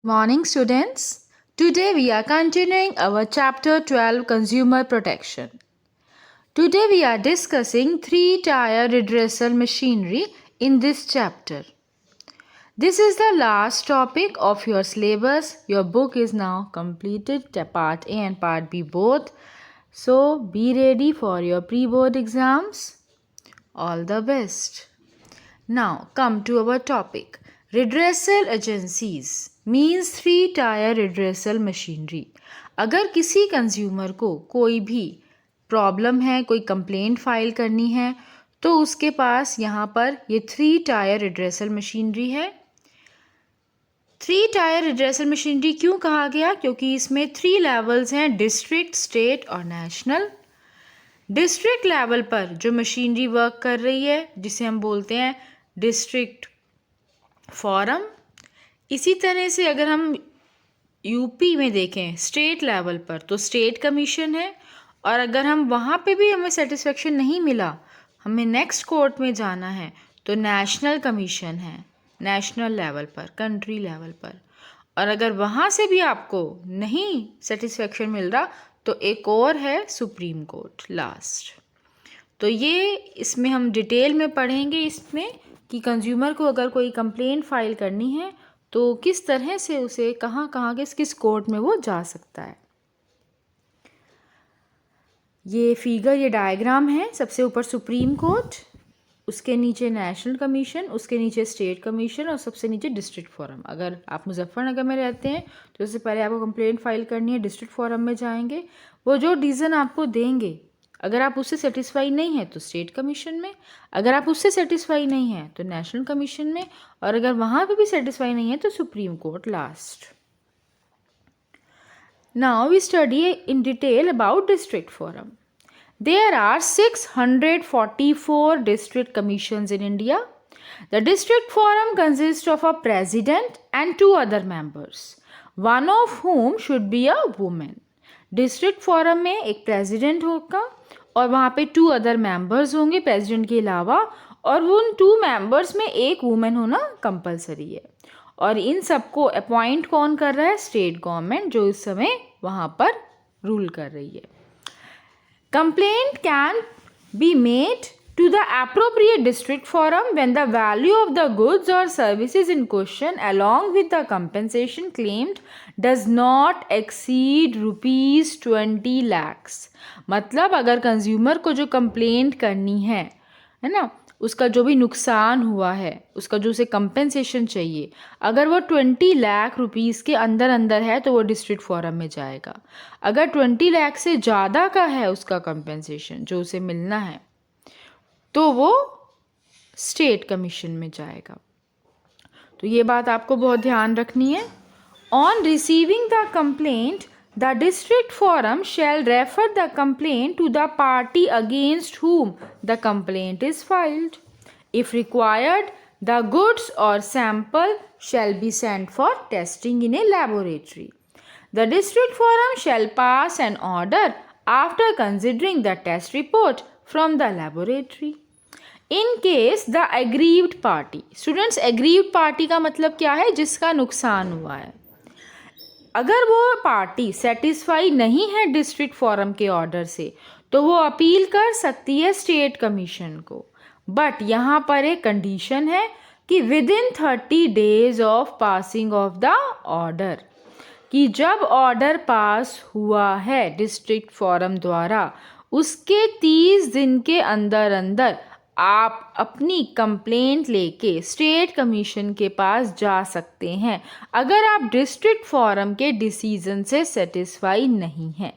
Morning, students. Today we are continuing our chapter 12 Consumer Protection. Today we are discussing three-tier redressal machinery in this chapter. This is the last topic of your syllabus. Your book is now completed, part A and part B both. So be ready for your pre-board exams. All the best. Now come to our topic. Redressal agencies means three-tier redressal machinery. अगर किसी consumer को कोई भी problem है, कोई complaint file करनी है, तो उसके पास यहाँ पर ये थ्री-टायर redressal मशीनरी है. थ्री-टायर redressal मशीनरी क्यों कहा गया? क्योंकि इसमें 3 लेवल्स हैं, डिस्ट्रिक्ट, स्टेट और नेशनल. डिस्ट्रिक्ट लेवल पर जो मशीनरी वर्क कर रही है, जिसे हम बोलते हैं डिस्ट्रिक्ट फोरम. इसी तरह से अगर हम यूपी में देखें स्टेट लेवल पर, तो स्टेट कमीशन है. और अगर हम वहाँ पे भी हमें सेटिस्फेक्शन नहीं मिला, हमें नेक्स्ट कोर्ट में जाना है, तो नेशनल कमीशन है, नेशनल लेवल पर, कंट्री लेवल पर. और अगर वहाँ से भी आपको नहीं सेटिस्फेक्शन मिल रहा, तो एक और है सुप्रीम कोर्ट लास्ट. तो ये इसमें हम डिटेल में पढ़ेंगे इसमें कि कंज्यूमर को अगर कोई कंप्लेंट फाइल करनी है तो किस तरह से उसे कहाँ किस कोर्ट में वो जा सकता है. ये फिगर, ये डायग्राम है. सबसे ऊपर सुप्रीम कोर्ट, उसके नीचे नेशनल कमीशन, उसके नीचे स्टेट कमीशन और सबसे नीचे डिस्ट्रिक्ट फोरम. अगर आप मुजफ्फरनगर में रहते हैं तो उससे पहले आपको कंप्लेंट फाइल करनी है, डिस्ट्रिक्ट फोरम में जाएंगे. वो जो डिसीजन आपको देंगे, अगर आप उससे सेटिस्फाई नहीं है तो स्टेट कमीशन में, अगर आप उससे सेटिस्फाई नहीं है तो नेशनल कमीशन में, और अगर वहाँ पे भी सेटिस्फाई नहीं है तो supreme court last. Now we study in detail about district forum. There are 644 district commissions in India. The district forum consists of a president and 2 other members, one of whom should be a woman. District forum में एक president होगा और वहाँ पे 2 other members होंगे president के अलावा, और उन 2 members में एक woman होना compulsory है. और इन सबको अपॉइंट कौन कर रहा है? स्टेट गवर्नमेंट, जो इस समय वहाँ पर रूल कर रही है. Complaint can be made to the appropriate district forum when the value of the goods or services in question along with the compensation claimed does not exceed rupees 20 lakhs. मतलब अगर कंज्यूमर को जो complaint करनी है ना, उसका जो भी नुकसान हुआ है, उसका जो उसे कंपेंसेशन चाहिए, अगर वो 20 लाख रुपीज़ के अंदर है तो वो डिस्ट्रिक्ट फोरम में जाएगा. अगर 20 लाख से ज़्यादा का है उसका कंपेंसेशन जो उसे मिलना है, तो वो स्टेट कमीशन में जाएगा. तो ये बात आपको बहुत ध्यान रखनी है. On receiving the complaint, the district forum shall refer the complaint to the party against whom the complaint is filed. If required, the goods or sample shall be sent for testing in a laboratory. The district forum shall pass an order after considering the test report from the laboratory. In case the aggrieved party, students, aggrieved party का मतलब क्या है? जिसका नुकसान हुआ है. अगर वो पार्टी सेटिस्फाई नहीं है डिस्ट्रिक्ट फोरम के ऑर्डर से, तो वो अपील कर सकती है स्टेट कमीशन को. बट यहाँ पर एक कंडीशन है कि with in 30 days of passing of the order, कि जब ऑर्डर पास हुआ है डिस्ट्रिक्ट फोरम द्वारा, उसके 30 दिन के अंदर आप अपनी कंप्लेंट लेके स्टेट कमीशन के पास जा सकते हैं अगर आप डिस्ट्रिक्ट फोरम के डिसीजन से सेटिस्फाई नहीं हैं.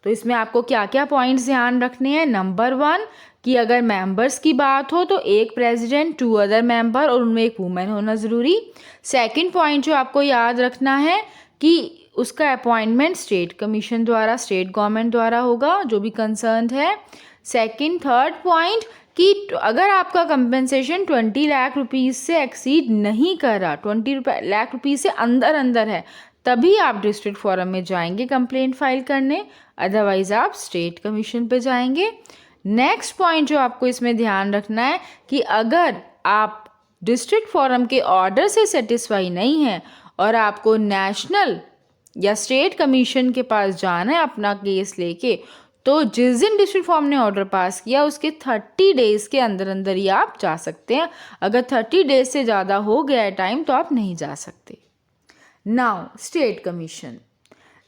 तो इसमें आपको क्या क्या पॉइंट्स ध्यान रखने हैं? नंबर 1 कि अगर मेंबर्स की बात हो तो एक प्रेसिडेंट, 2 अदर मेंबर और उनमें एक वुमेन होना ज़रूरी. सेकंड पॉइंट जो आपको याद रखना है कि उसका अपॉइंटमेंट स्टेट कमीशन द्वारा, स्टेट गवर्नमेंट द्वारा होगा जो भी कंसर्न्ड है. सेकंड, थर्ड पॉइंट कि अगर आपका कंपेंसेशन 20 लाख रुपीज़ से एक्सीड नहीं कर रहा, 20 लाख रुपीज़ से अंदर है, तभी आप डिस्ट्रिक्ट फोरम में जाएंगे कंप्लेंट फाइल करने, अदरवाइज़ आप स्टेट कमीशन पे जाएंगे. नेक्स्ट पॉइंट जो आपको इसमें ध्यान रखना है कि अगर आप डिस्ट्रिक्ट फोरम के ऑर्डर से सेटिस्फाई नहीं है और आपको नेशनल या स्टेट कमीशन के पास जाना है अपना केस लेके, तो जिस दिन डिस्ट्रिक्ट फोरम ने ऑर्डर पास किया उसके 30 डेज़ के अंदर अंदर ही आप जा सकते हैं। अगर 30 डेज से ज़्यादा हो गया है टाइम तो आप नहीं जा सकते। Now state commission,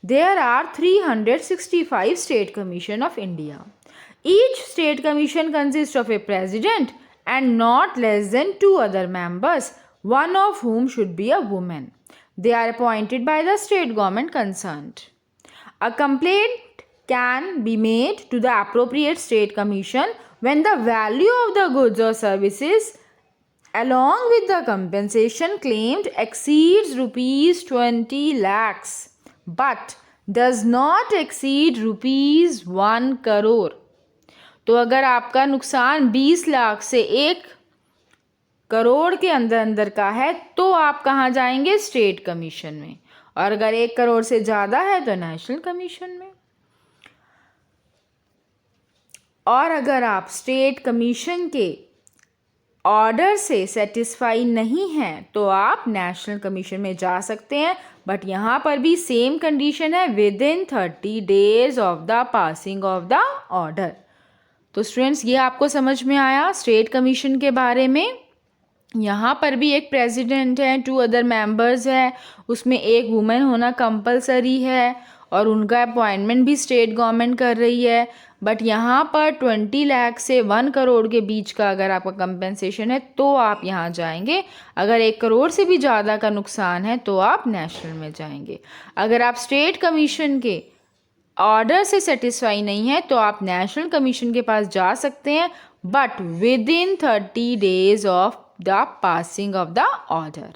there are 365 state commission of India. Each state commission consist of a president and not less than 2 other members, one of whom should be a woman. They are appointed by the state government concerned. A complaint can be made to the appropriate state commission when the value of the goods or services along with the compensation claimed exceeds rupees 20 lakhs but does not exceed rupees 1 crore. तो अगर आपका नुकसान 20 लाख से 1 करोड़ के अंदर अंदर का है तो आप कहाँ जाएंगे? स्टेट कमीशन में। और अगर 1 करोड़ से ज़्यादा है तो नेशनल कमीशन में। और अगर आप स्टेट कमीशन के ऑर्डर से सेटिस्फाई नहीं हैं तो आप नेशनल कमीशन में जा सकते हैं, बट यहाँ पर भी सेम कंडीशन है, with in 30 days of the passing of the order. तो स्टूडेंट्स ये आपको समझ में आया स्टेट कमीशन के बारे में। यहाँ पर भी एक प्रेसिडेंट है, 2 अदर मेंबर्स है, उसमें एक वुमेन होना कंपलसरी है और उनका अपॉइंटमेंट भी स्टेट गवर्नमेंट कर रही है। बट यहाँ पर 20 लाख से 1 करोड़ के बीच का अगर आपका कंपेंसेशन है तो आप यहाँ जाएंगे। अगर 1 करोड़ से भी ज़्यादा का नुकसान है तो आप नेशनल में जाएंगे। अगर आप स्टेट कमीशन के ऑर्डर से सेटिस्फाई नहीं है तो आप नेशनल कमीशन के पास जा सकते हैं, but with in 30 days of the passing of the order.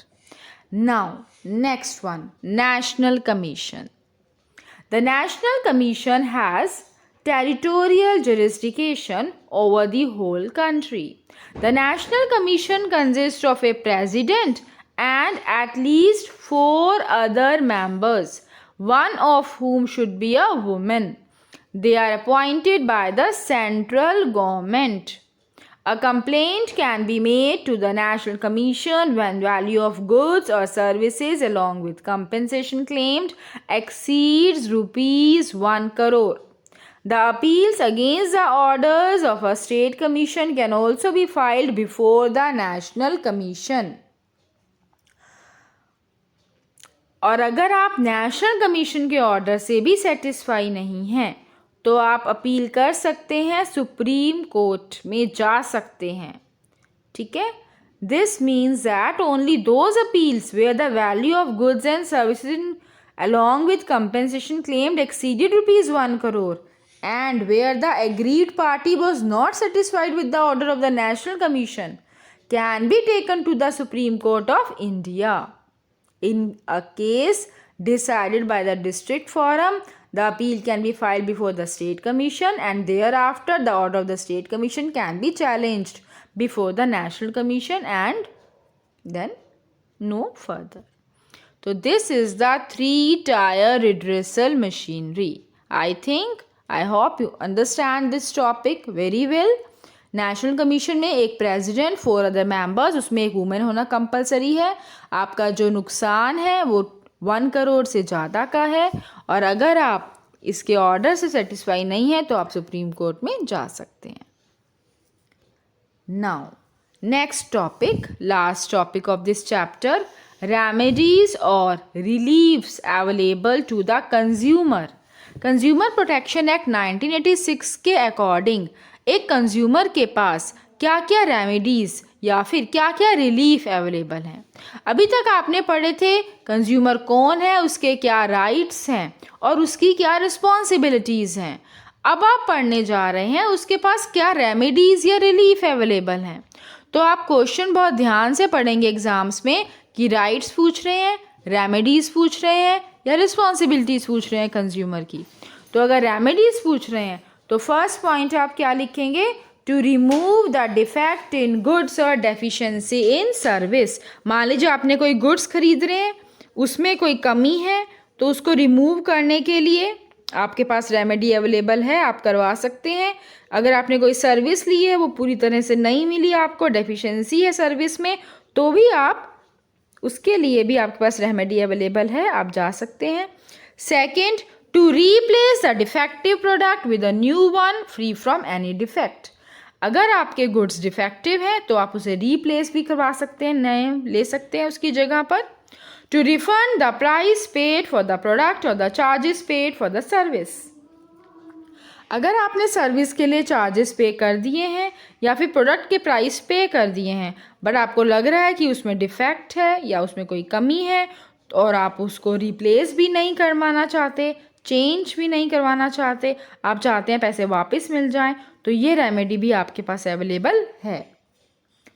Now next one, national commission. The national commission has territorial jurisdiction over the whole country. The National Commission consists of a president and at least 4 other members, one of whom should be a woman. They are appointed by the central government. A complaint can be made to the National Commission when value of goods or services along with compensation claimed exceeds rupees 1 crore. The appeals against the orders of a state commission can also be filed before the National Commission. और अगर आप national commission के order से भी satisfy नहीं हैं तो आप अपील कर सकते हैं, सुप्रीम कोर्ट में जा सकते हैं। ठीक है, this means that only those appeals where the value of goods and services along with compensation claimed exceeded rupees 1 crore and where the aggrieved party was not satisfied with the order of the National Commission can be taken to the Supreme Court of India. In a case decided by the district forum, the appeal can be filed before the State Commission and thereafter the order of the State Commission can be challenged before the National Commission and then no further. So this is the 3-tier redressal machinery. I hope you understand this topic very well. National commission में एक president, 4 other members, उसमें एक women होना compulsory है। आपका जो नुकसान है वो 1 करोड़ से ज़्यादा का है और अगर आप इसके ऑर्डर से सेटिस्फाई नहीं है तो आप सुप्रीम कोर्ट में जा सकते हैं। Now next topic, last topic of this chapter, remedies और reliefs available to the consumer. Consumer protection act 1986 के अकॉर्डिंग एक कंज्यूमर के पास क्या क्या रेमेडीज़ या फिर क्या क्या रिलीफ अवेलेबल हैं। अभी तक आपने पढ़े थे कंज्यूमर कौन है, उसके क्या राइट्स हैं और उसकी क्या रिस्पॉन्सिबिलिटीज़ हैं। अब आप पढ़ने जा रहे हैं उसके पास क्या रेमेडीज़ या रिलीफ अवेलेबल हैं। तो आप क्वेश्चन बहुत ध्यान से पढ़ेंगे एग्जाम्स में कि राइट्स पूछ रहे हैं, रेमेडीज़ पूछ रहे हैं या रिस्पॉन्सिबिलिटीज़ पूछ रहे हैं कंज्यूमर की। तो अगर रेमेडीज़ पूछ रहे हैं तो फर्स्ट पॉइंट आप क्या लिखेंगे, to remove the defect in goods और डेफिशिएंसी इन सर्विस। मान लीजिए आपने कोई गुड्स खरीद रहे हैं, उसमें कोई कमी है तो उसको रिमूव करने के लिए आपके पास रेमेडी अवेलेबल है, आप करवा सकते हैं। अगर आपने कोई सर्विस ली है वो पूरी तरह से नहीं मिली आपको, डेफिशिएंसी है सर्विस में, तो भी आप उसके लिए भी आपके पास रेमेडी अवेलेबल है, आप जा सकते हैं। Second, to replace the defective product with a new one free from any defect. अगर आपके गुड्स डिफेक्टिव हैं तो आप उसे रीप्लेस भी करवा सकते हैं, नए ले सकते हैं उसकी जगह पर। To refund the price paid for the product और the charges paid for the service. अगर आपने सर्विस के लिए चार्जेस पे कर दिए हैं या फिर प्रोडक्ट के प्राइस पे कर दिए हैं, बट आपको लग रहा है कि उसमें डिफेक्ट है या उसमें कोई कमी है और आप उसको रिप्लेस भी नहीं करवाना चाहते, चेंज भी नहीं करवाना चाहते, आप चाहते हैं पैसे वापस मिल जाएं, तो ये रेमेडी भी आपके पास अवेलेबल है।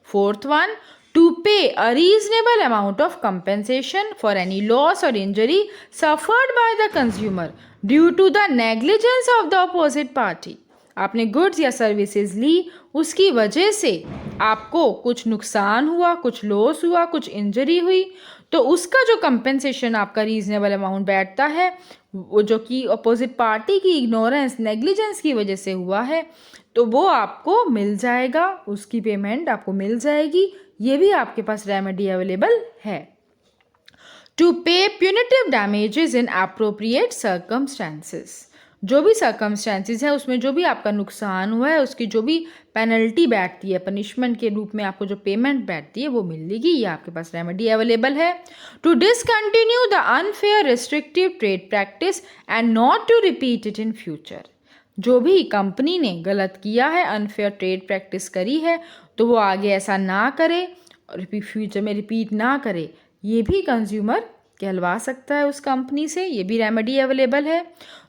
Fourth one, to pay a reasonable amount of compensation for any loss or injury suffered by the consumer due to the negligence of the opposite party। आपने गुड्स या सर्विसेज ली, उसकी वजह से आपको कुछ नुकसान हुआ, कुछ लॉस हुआ, कुछ इंजरी हुई, तो उसका जो कंपेंसेशन आपका रीजनेबल अमाउंट बैठता है, वो जो कि अपोजिट पार्टी की इग्नोरेंस, नेग्लिजेंस की वजह से हुआ है, तो वो आपको मिल जाएगा, उसकी पेमेंट आपको मिल जाएगी। ये भी आपके पास रेमेडी अवेलेबल है। टू पे प्यूनिटिव डैमेजेस इन एप्रोप्रिएट सर्कमस्टेंसेस। जो भी सर्कमस्टेंसेस है उसमें जो भी आपका नुकसान हुआ है उसकी जो भी पेनल्टी बैठती है, पनिशमेंट के रूप में आपको जो पेमेंट बैठती है वो मिलेगी, ये आपके पास रेमेडी अवेलेबल है। To discontinue the unfair restrictive trade practice and not to repeat it in future. जो भी कंपनी ने गलत किया है, अनफेयर ट्रेड प्रैक्टिस करी है, तो वो आगे ऐसा ना करे और फ्यूचर में रिपीट ना करे, ये भी कंज्यूमर कहलवा सकता है उस कंपनी से, ये भी रेमेडी अवेलेबल है।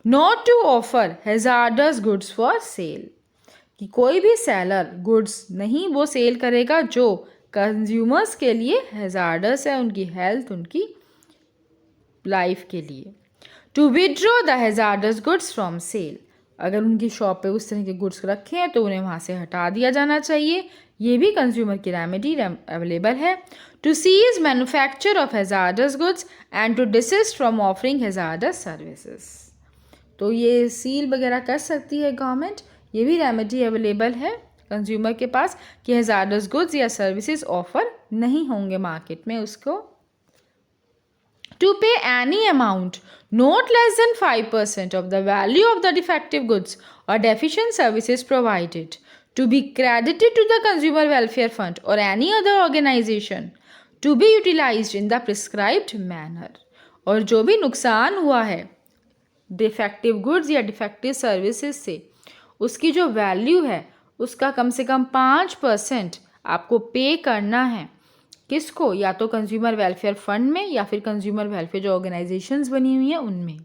Not to offer hazardous goods for sale, कि कोई भी सेलर गुड्स नहीं वो सेल करेगा जो कंज्यूमर्स के लिए हैजार्डस है, उनकी हेल्थ, उनकी लाइफ के लिए। To withdraw the hazardous goods from sale, अगर उनकी शॉप पे उस तरह के गुड्स रखे हैं तो उन्हें वहाँ से हटा दिया जाना चाहिए, ये भी कंज्यूमर की रेमेडी अवेलेबल है। To cease manufacture of hazardous goods and to desist from offering hazardous services, तो ये सील वगैरह कर सकती है गवर्नमेंट, ये भी रेमेडी अवेलेबल है कंज्यूमर के पास कि हैजार्डस गुड्स या सर्विसेज ऑफर नहीं होंगे मार्केट में उसको। To pay any amount not less than 5% of the value of the defective goods or deficient services provided to be credited to the Consumer Welfare Fund or any other organization to be utilized in the prescribed manner। और जो भी नुकसान हुआ है defective goods या defective services से, उसकी जो वैल्यू है उसका कम से कम 5% आपको पे करना है। किसको? या तो कंज्यूमर वेलफेयर फंड में या फिर कंज्यूमर वेलफेयर जो ऑर्गेनाइजेशंस बनी हुई हैं उनमें।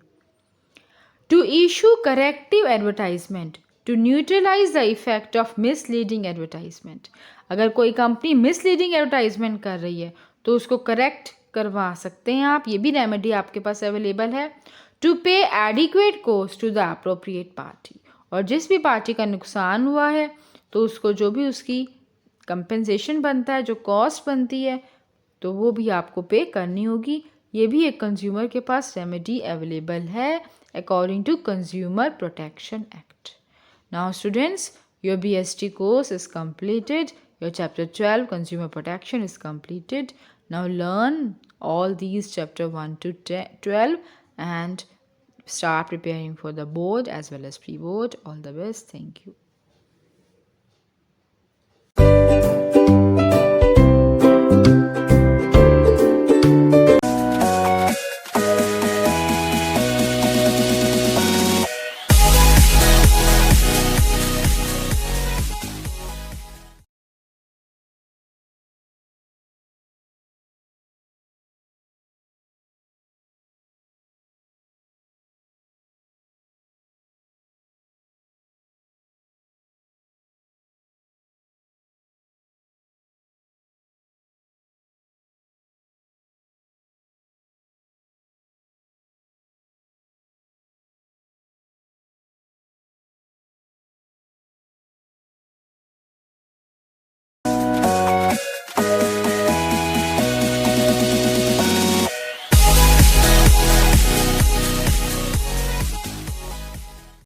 To issue corrective advertisement to neutralise the effect of misleading advertisement. अगर कोई कंपनी मिसलीडिंग एडवर्टाइजमेंट कर रही है तो उसको करेक्ट करवा सकते हैं आप, ये भी रेमेडी आपके पास अवेलेबल है। To pay adequate cost to the appropriate party, और जिस भी पार्टी का नुकसान हुआ है तो उसको जो भी उसकी कंपेंसेशन बनता है, जो कॉस्ट बनती है, तो वो भी आपको पे करनी होगी, ये भी एक कंज्यूमर के पास रेमेडी अवेलेबल है according to consumer protection act. Now students, your BST course is completed, your chapter 12 consumer protection is completed। Now learn all these chapter 1 to 12 and start preparing for the board as well as pre-board. All the best. Thank you.